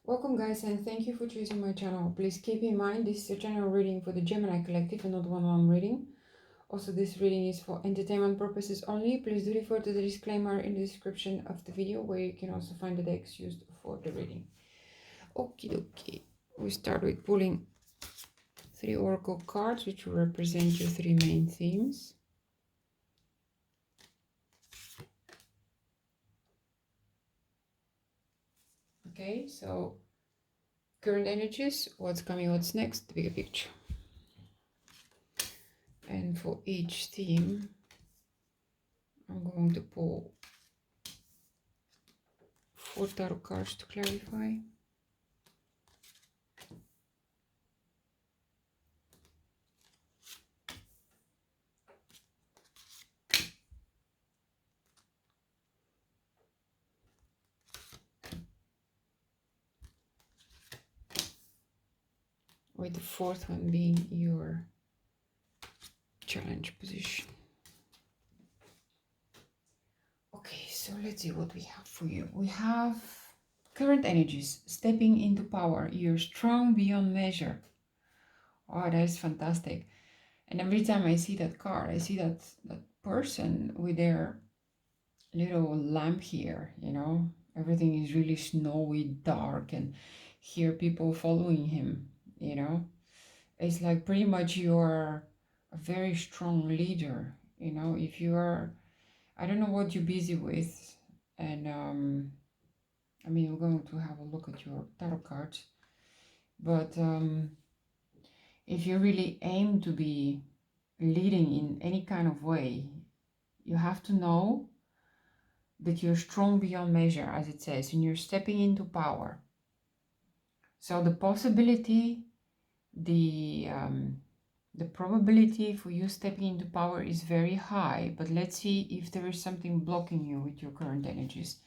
Welcome guys, and thank you for choosing my channel. Please keep in mind this is a general reading for the Gemini collective and not one-on-one reading. Also, this reading is for entertainment purposes only. Please do refer to the disclaimer in the description of the video, where you can also find the decks used for the reading. Okie dokie. We start with pulling 3 oracle cards which will represent your 3 main themes. Okay, so current energies, what's coming, what's next, the bigger picture. And for each theme, I'm going to pull 4 tarot cards to clarify. With the 4th one being your challenge position. Okay, so let's see what we have for you. We have current energies, stepping into power. You're strong beyond measure. Oh, that is fantastic. And every time I see that card, I see that person with their little lamp here, you know. Everything is really snowy, dark, and here people following him, you know. It's like pretty much you're a very strong leader, you know. If you are, I don't know what you're busy with, and I mean, we're going to have a look at your tarot cards, but if you really aim to be leading in any kind of way, you have to know that you're strong beyond measure, as it says, and you're stepping into power. So the possibility, the probability for you stepping into power is very high, but let's see if there is something blocking you with your current energies.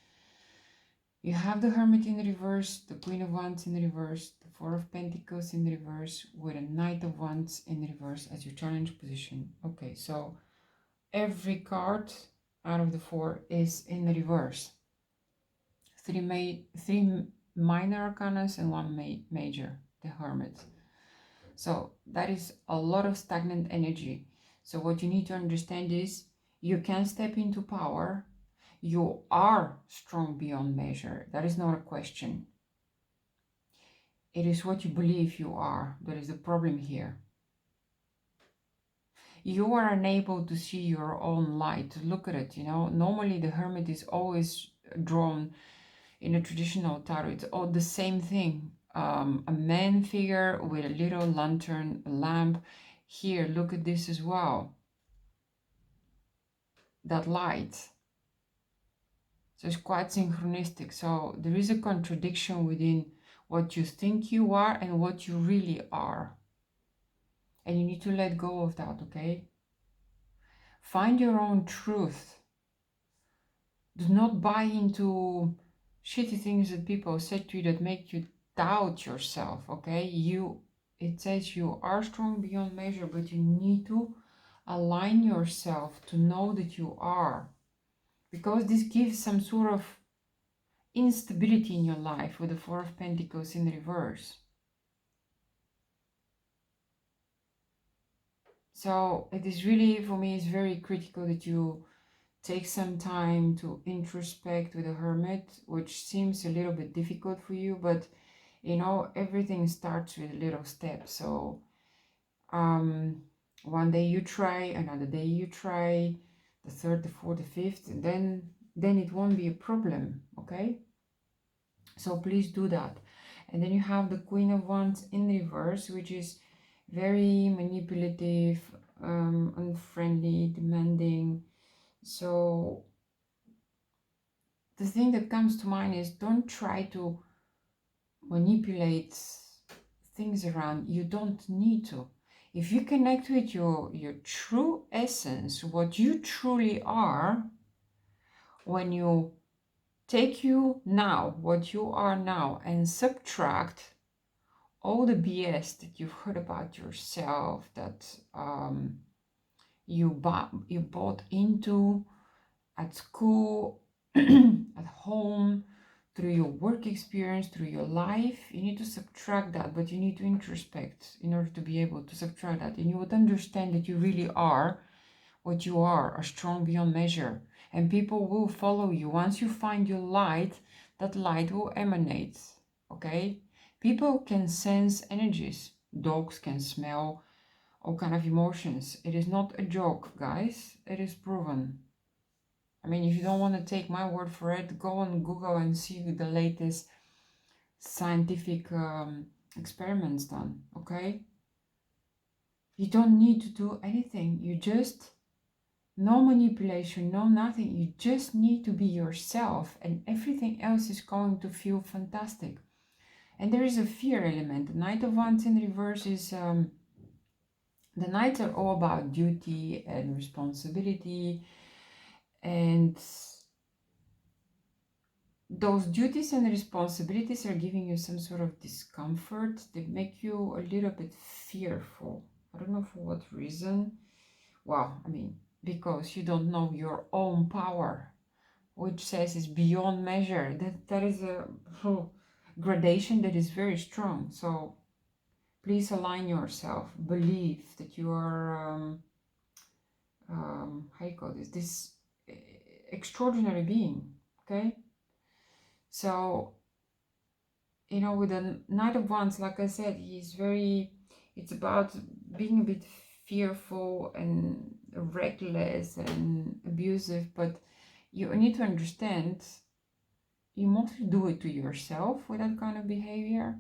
You have the Hermit in the reverse, the Queen of Wands in the reverse, the Four of Pentacles in the reverse, with a Knight of Wands in the reverse as your challenge position. Okay, so every card out of the 4 is in the reverse. 3 minor arcanas and 1 major, the Hermit. So that is a lot of stagnant energy. So what you need to understand is you can step into power. You are strong beyond measure. That is not a question. It is what you believe you are. That is the problem here. You are unable to see your own light, to look at it, you know. Normally the Hermit is always drawn in a traditional tarot. It's all the same thing. A man figure with a little lantern, a lamp. Here, look at this as well. That light. So it's quite synchronistic. So there is a contradiction within what you think you are and what you really are. And you need to let go of that, okay? Find your own truth. Do not buy into shitty things that people said to you that make you doubt yourself, okay? It says you are strong beyond measure, but you need to align yourself to know that you are. Because this gives some sort of instability in your life with the Four of Pentacles in reverse. So it is really, for me, it's very critical that you take some time to introspect with the Hermit, which seems a little bit difficult for you, but you know, everything starts with little steps. So one day you try, another day you try, the 3rd, the 4th, the 5th, and then it won't be a problem, okay? So please do that. And then you have the Queen of Wands in reverse, which is very manipulative, unfriendly, demanding. So the thing that comes to mind is don't try to manipulate things around. You don't need to. If you connect with your true essence, what you truly are, when you take you now, what you are now, and subtract all the BS that you've heard about yourself, that you bought into at school, at home, through your work experience, through your life. You need to subtract that, but you need to introspect in order to be able to subtract that. And you would understand that you really are what you are strong beyond measure. And people will follow you. Once you find your light, that light will emanate, okay? People can sense energies. Dogs can smell all kind of emotions. It is not a joke, guys. It is proven. I mean, if you don't want to take my word for it, go on Google and see the latest scientific experiments done, okay? You don't need to do anything. You just, no manipulation, no nothing. You just need to be yourself and everything else is going to feel fantastic. And there is a fear element. The Knight of Wands in reverse is, the Knights are all about duty and responsibility, and those duties and responsibilities are giving you some sort of discomfort. They make you a little bit fearful. I don't know for what reason. Well, I mean, because you don't know your own power, which says it's beyond measure. That is a gradation that is very strong. So please align yourself. Believe that you are, how you call this extraordinary being, okay? So, you know, with the Knight of Wands, like I said, he's very, it's about being a bit fearful and reckless and abusive, but you need to understand, you mostly do it to yourself with that kind of behavior.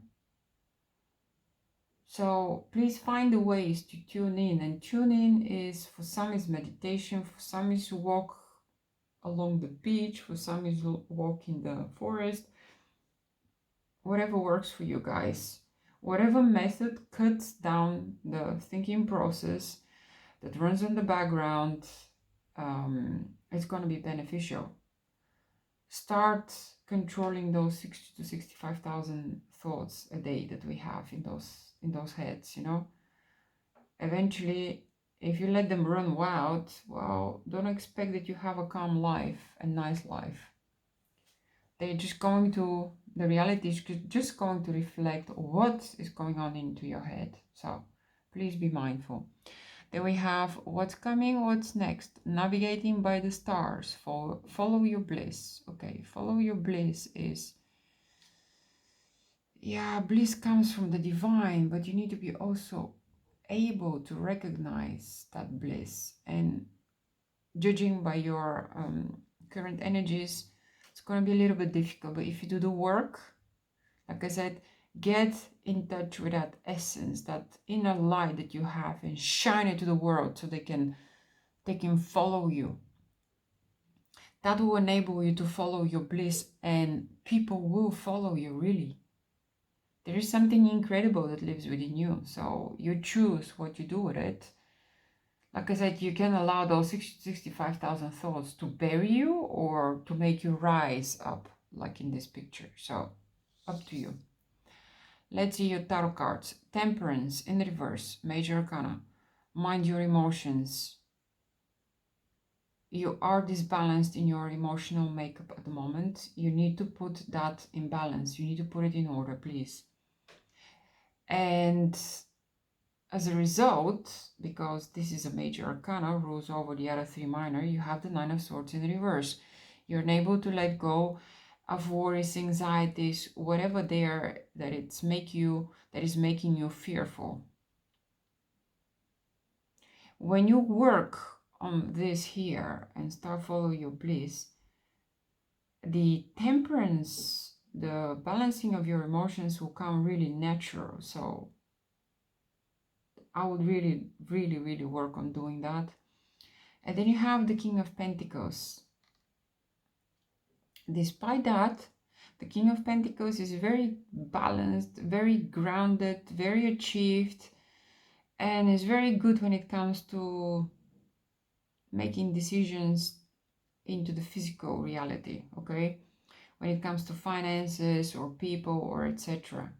So please find the ways to tune in, and tune in is, for some is meditation, for some is to walk along the beach, for some is walk in the forest, whatever works for you guys. Whatever method cuts down the thinking process that runs in the background, it's going to be beneficial. Start controlling those 60 to 65,000 thoughts a day that we have in those heads, you know. Eventually, if you let them run wild, well, don't expect that you have a calm life, a nice life. They're just going to, the reality is just going to reflect what is going on into your head. So please be mindful. Then we have what's coming, what's next. Navigating by the stars. Follow your bliss. Okay, follow your bliss is, yeah, bliss comes from the divine, but you need to be also able to recognize that bliss. And judging by your current energies, it's going to be a little bit difficult, but if you do the work, like I said, get in touch with that essence, that inner light that you have, and shine it to the world so they can follow you. That will enable you to follow your bliss, and people will follow you, really. There is something incredible that lives within you, so you choose what you do with it. Like I said, you can allow those 65,000 thoughts to bury you or to make you rise up, like in this picture. So, up to you. Let's see your tarot cards. Temperance in reverse, Major Arcana. Mind your emotions. You are disbalanced in your emotional makeup at the moment. You need to put that in balance. You need to put it in order, please. And as a result, because this is a Major Arcana, rules over the other three minor, you have the Nine of Swords in reverse. You're unable to let go of worries, anxieties, whatever there that is making you fearful. When you work on this here and start following your bliss, the temperance, the balancing of your emotions will come really natural. So I would really, really, really work on doing that. And then you have the King of Pentacles. Despite that, the King of Pentacles is very balanced, very grounded, very achieved, and is very good when it comes to making decisions into the physical reality, okay? When it comes to finances or people or etc.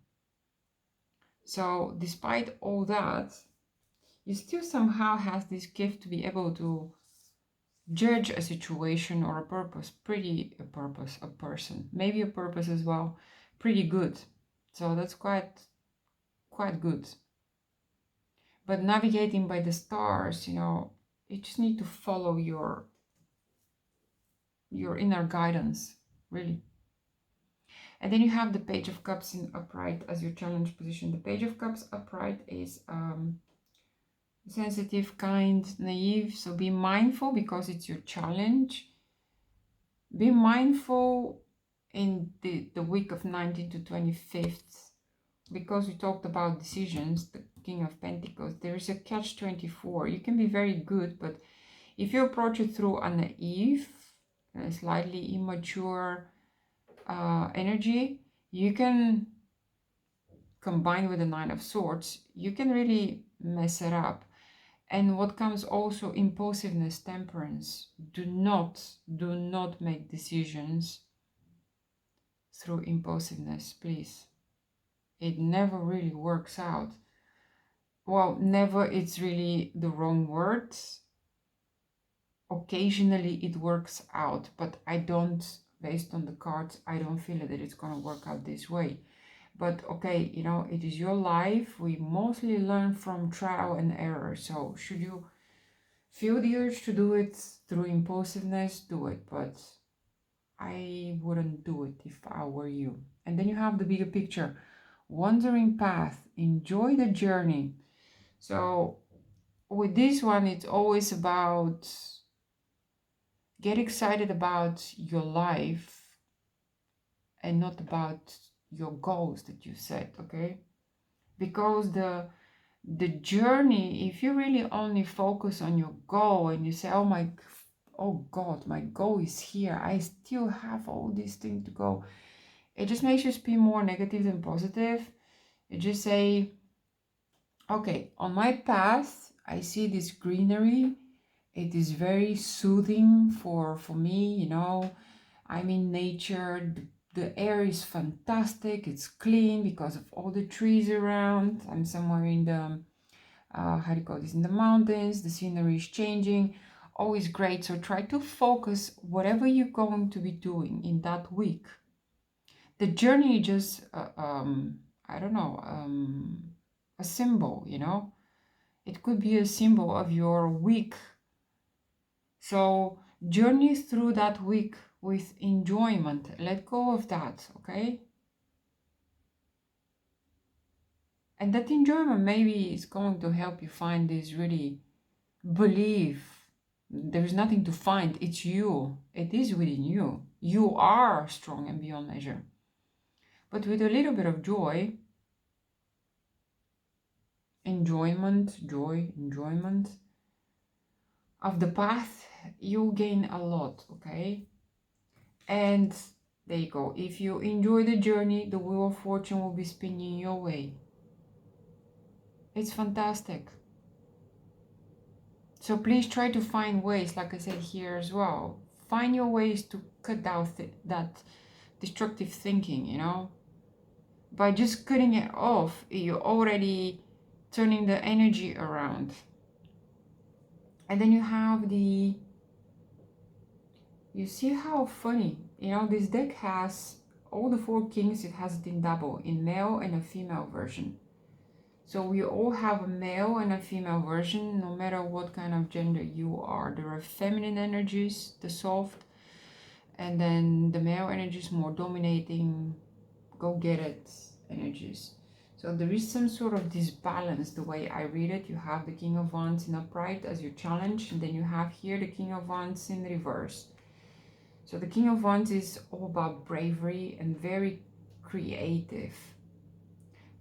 So despite all that, you still somehow have this gift to be able to judge a situation or a purpose, a person, maybe a purpose as well, pretty good. So that's quite good. But navigating by the stars, you know, you just need to follow your inner guidance, really. And then you have the Page of Cups in upright as your challenge position. The Page of Cups upright is sensitive, kind, naive. So be mindful because it's your challenge. Be mindful in the week of 19th to 25th, because we talked about decisions, the King of Pentacles. There is a catch-24. You can be very good, but if you approach it through a naive, slightly immature energy, you can combine with the Nine of Swords, you can really mess it up. And what comes also, impulsiveness, temperance. Do not make decisions through impulsiveness, please. It never really works out. Well, never, it's really the wrong word. Occasionally it works out, but I don't, based on the cards, I don't feel that it's going to work out this way. But okay, you know, it is your life. We mostly learn from trial and error. So should you feel the urge to do it through impulsiveness, do it. But I wouldn't do it if I were you. And then you have the bigger picture. Wandering path. Enjoy the journey. So with this one, it's always about get excited about your life and not about your goals that you set, okay? Because the journey, if you really only focus on your goal and you say, oh God, my goal is here, I still have all these things to go, it just makes you be more negative than positive. You just say, okay, on my path I see this greenery, it is very soothing for me, you know, I'm in nature, the air is fantastic, it's clean because of all the trees around, I'm somewhere in the how do you call this, in the mountains, the scenery is changing, always great. So try to focus whatever you're going to be doing in that week. The journey is just I don't know, a symbol, you know, it could be a symbol of your week. So journey through that week with enjoyment, let go of that, okay? And that enjoyment maybe is going to help you find this really believe. There's nothing to find. It's you. It is within you. You are strong and beyond measure. But with a little bit of joy, enjoyment of the path, you gain a lot, okay? And there you go. If you enjoy the journey, the wheel of fortune will be spinning your way. It's fantastic. So please try to find ways, like I said here as well. Find your ways to cut out that destructive thinking, you know. By just cutting it off, you're already turning the energy around. And then you have you see how funny, you know, this deck has all the 4 kings, it has it in double, in male and a female version. So we all have a male and a female version, no matter what kind of gender you are. There are feminine energies, the soft, and then the male energies more dominating, go get it energies. So there is some sort of disbalance the way I read it. You have the King of Wands in upright as your challenge, and then you have here the King of Wands in reverse. So the King of Wands is all about bravery and very creative.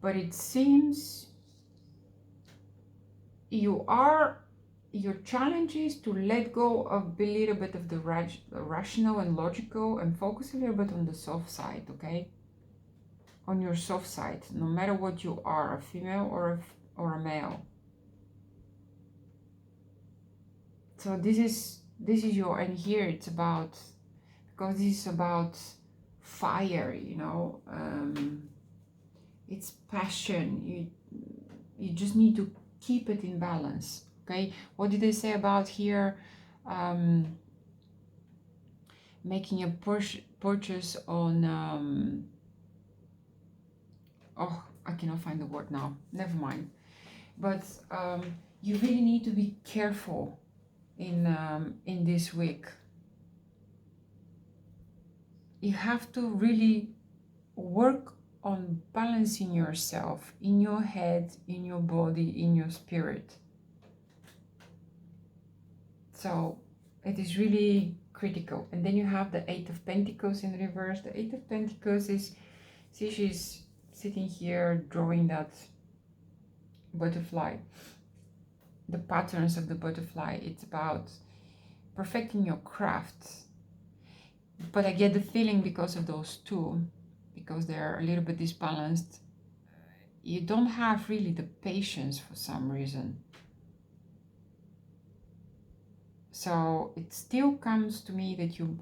But it seems your challenge is to let go of a little bit of the rational and logical and focus a little bit on the soft side, okay? On your soft side, no matter what you are, a female or a male. So this is your, and here it's about, because this is about fire, you know, it's passion. You just need to keep it in balance, okay? What did they say about here? making a purchase on oh, I cannot find the word now, never mind. But you really need to be careful in this week. You have to really work on balancing yourself in your head, in your body, in your spirit. So it is really critical. And then you have the Eight of Pentacles in reverse. The Eight of Pentacles is, see, she's sitting here drawing that butterfly, the patterns of the butterfly. It's about perfecting your craft. But I get the feeling because of those two, because they're a little bit disbalanced, you don't have really the patience for some reason. So it still comes to me that you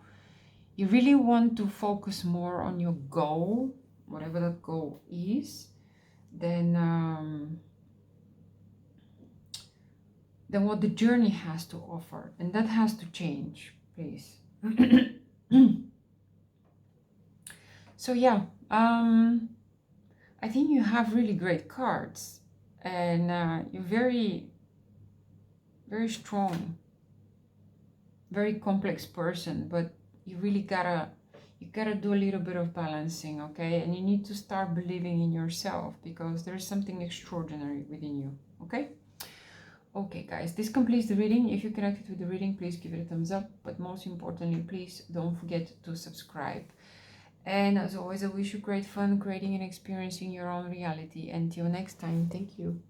really want to focus more on your goal, whatever that goal is, than what the journey has to offer. And that has to change, please. So yeah, I think you have really great cards, and you're very, very strong, very complex person, but you really gotta do a little bit of balancing, okay? And you need to start believing in yourself, because there's something extraordinary within you, okay? Okay, guys, this completes the reading. If you connected with the reading, please give it a thumbs up, but most importantly, please don't forget to subscribe. And as always, I wish you great fun creating and experiencing your own reality. Until next time, thank you.